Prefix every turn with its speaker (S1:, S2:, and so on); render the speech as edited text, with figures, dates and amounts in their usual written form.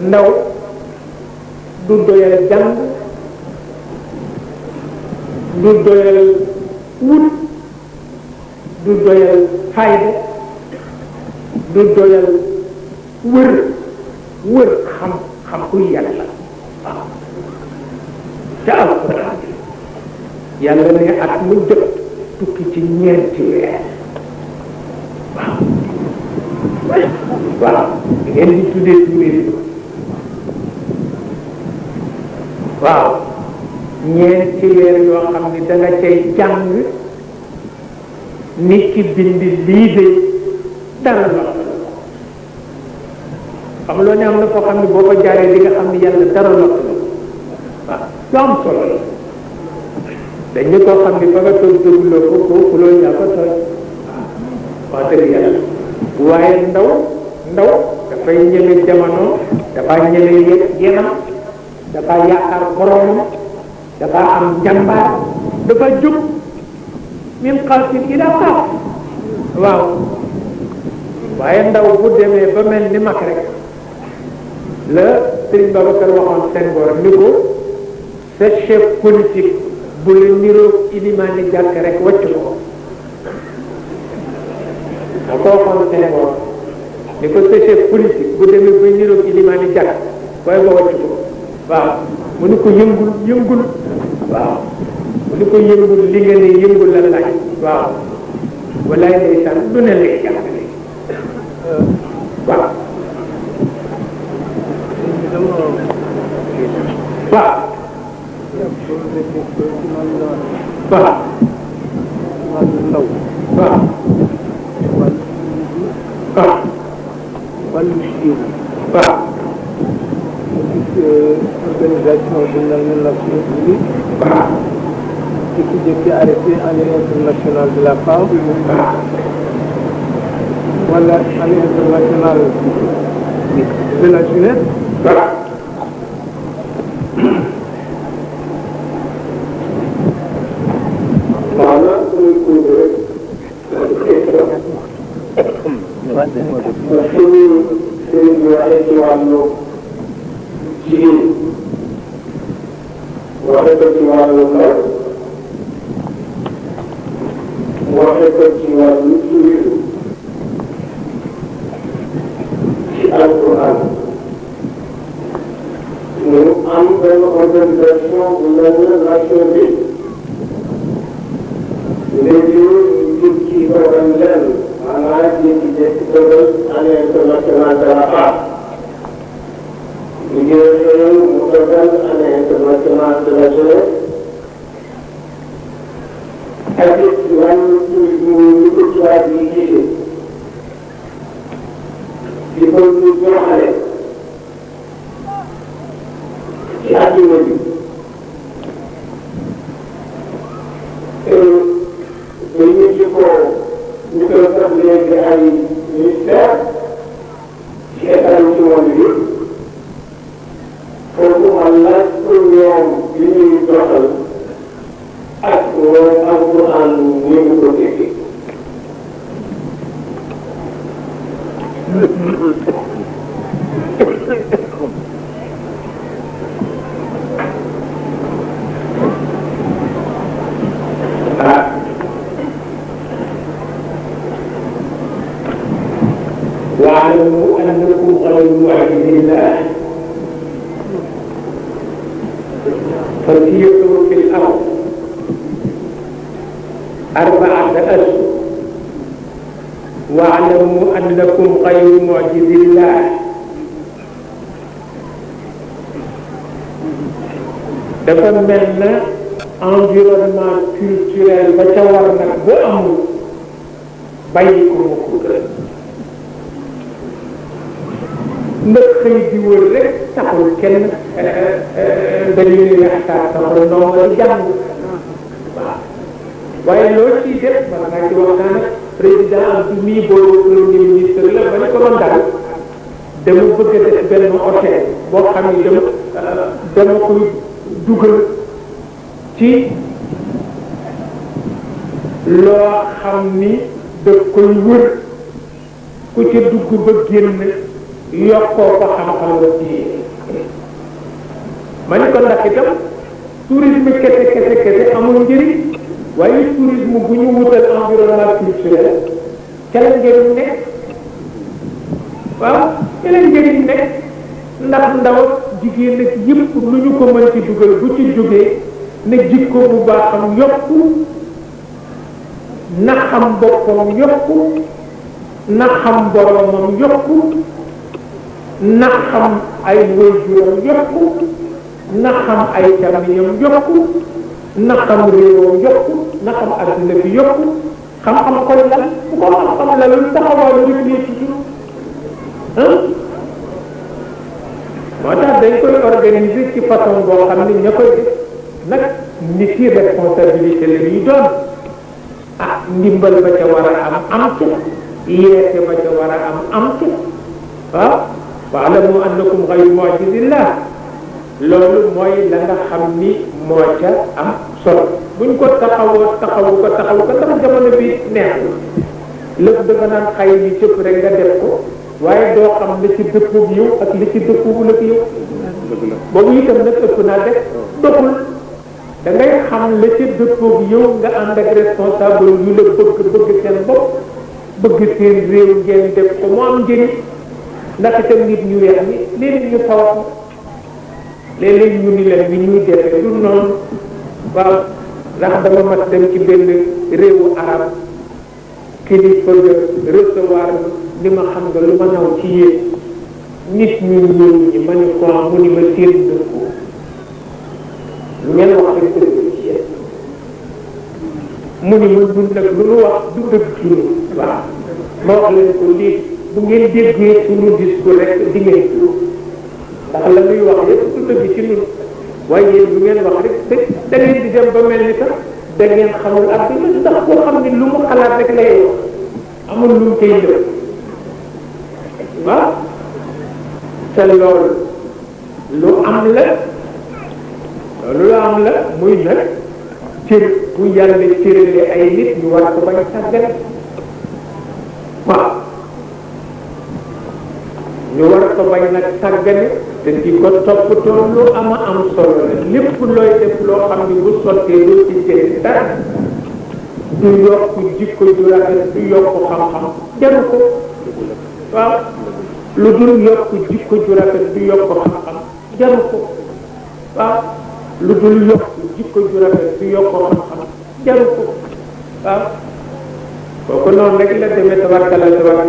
S1: ndaw du doyal jàng du doyal wut du doyal fayda du doyal wër xam kuy yàlla waaw ca alquran yàlla ne at mu jot tukki ci ñeenti weer waaw ngeen di tuddee tourisme waaw ñeenti weer yoo xam ni da nga cay jàng nit ki bind lii de dara la xam loo ne am na foo xam ne boo ko jaaree di nga xam ni yàlla dara la waaw lu am solo la dañ ne koo xam ni fa nga toog déguloo ko kooku loolu yaa ko tooy wax dëgg yàlla waaye ndaw dafay ñeme jamono dafa ñeme yenam dafa yaakaar boromam dafa am njàmbaar dafa jóg min xalsin ila xaaf waaw waaye ndaw bu demee ba mel ni mag rek la Serigne Babacar waxoon seen borom ni ko sa chef politique bu la niroog ilimaani jàkk rek wàcc ko da ko waxoon seen borom ni ko sa chef politique bu demee ba niroog ilimaani jàkk waaye ba wàcc ko waaw mu ni ko yëngul waaw mu ni ko yëngul li nga ne yëngul la laaj waaw walaay ndeysaan du ne lay jàppale waaw waaw waaw waaw waaw
S2: wàllu jigéen
S1: waaw
S2: organisation de la Nations Unies
S1: waaw
S2: jékki-jékki arrêté année internationale de la femme wala année internationale de la jeunesse
S1: voilà
S3: jigéen waxe ko ci wàllu ndaw waxe ko ci wàllu tourisme ci alquran mu am benn organisation bu mel ne nation bi léegi ñu jëm ci dogal leen maanaam jékki-jékki dogal année internationale de la femme liggéey mu dogal année internationale de la jeunesse ak it wàllu tourisme ñu ko tubaab yi gisee di ko ñu joxale ci àdduna bi dañu ci ko ñu koy def léegi ay ministère ci état ci monde bi foofu man laaj pour ñoom li ñuy doxal ak moom alquran ni mu ko déggee واعلموا انكم غير معجز الله فسيروا في الارض 4 أشهر واعلموا انكم غير معجز الله dafa mel na environnement culturel ba ca war nag bu amul bàyyi ko mu ko gën ndax xëy di wër rek taxul kenn dañuy yaxtaar taxul ndongo di jàng waaw waaye loo ciy def man naa ci waxtaan ak président Abdou mii boobu premier ministre la ba ne ko doon daal dama bëgg a def benn hôtel boo xam ni dama koy dugal ci loo xam ni daf koy wër ku ca dugg ba génn yokkoo ko xam-xam la ci ma ni ko ndax itam tourisme kese amul njëriñ waaye tourisme bu ñu wutal environnement culturel ca la njëriñ nekk waaw ca la njëriñ nekk ndax ndaw jigéen nag yëpp lu ñu ko mën ci dugal bu ci jógee na jikko bu baaxam yokku na xam boppam yokku na xam boromam yokku na xam ay waajuram yokku na xam ay càmmiñam yokku na xam réewam yokku na xam adduna bi yokku xam-xam ko lan bu ko xam-xam la lu taxawaalu rek lii toujours moo tax dañ koy organiser ci façon boo xam ne ña koy def nag nit yi responsabilité la ñuy doon ndimbal ba ca war a am ca yeete ba ca war a am ca waaw waalamu annakum ghayru mu'jizillah loolu mooy la nga xam ni moo ca am solo buñ ko taxawu ko ndax jamono bi neexul lépp dafa naan xay ni cëpp rek nga def ko waaye doo xam li ci dëppoo yow ak li ci dëppoo ak yow boobu itam nag ëpp naa def doxul da ngay xam la ci dëppoo yow nga ànd ak responsable yu la bëgg seen bopp bëgg seen réew ngeen def ko mu am njëriñ ndax itam nit ñu weex ni léeg-léeg ñu tawat léeg-léeg ñu ni leen ni ñuy defee du noonu waaw ndax dama mas dem ci benn réewu arab kilifa de recevoir ni ma xam nga lu ma naw ci yéen nit ñu ñëw ñi ma ni ko mu ni ma seen dëkku lu ngeen wax rek dëgg ci yéen mu ni ma dund nag lu nu wax du dëgg ci ñun waaw ma wax leen ko lii bu ngeen déggee suñu discours rek di ngeen ndax la muy wax yëpp du dëgg ci ñun waaye yéen bu ngeen wax rek da ngeen di dem ba mel ni sax da ngeen xamul ak ndax koo xam ne lu mu xalaat rek lay wax amul lu mu koy def waaw te loolu lu am la muy nag cër bu yàlla cëralee ay nit ñu war ko bañ sàggane waaw ñu war ko bañ nag sàggane te di ko toppatoo lu am solo la lépp looy def loo xam ne bu sottee doo ci jëlee dara du yokk jikko ju rafet du yokk xam-xam jaru ko waaw lu dul yokk jikko ju rafet du yokk xam-xam jaru ko waaw lu dul yokk jikko ju rafet du yokk xam-xam jaru ko waaw kooku noonu rek la demee tabarkalla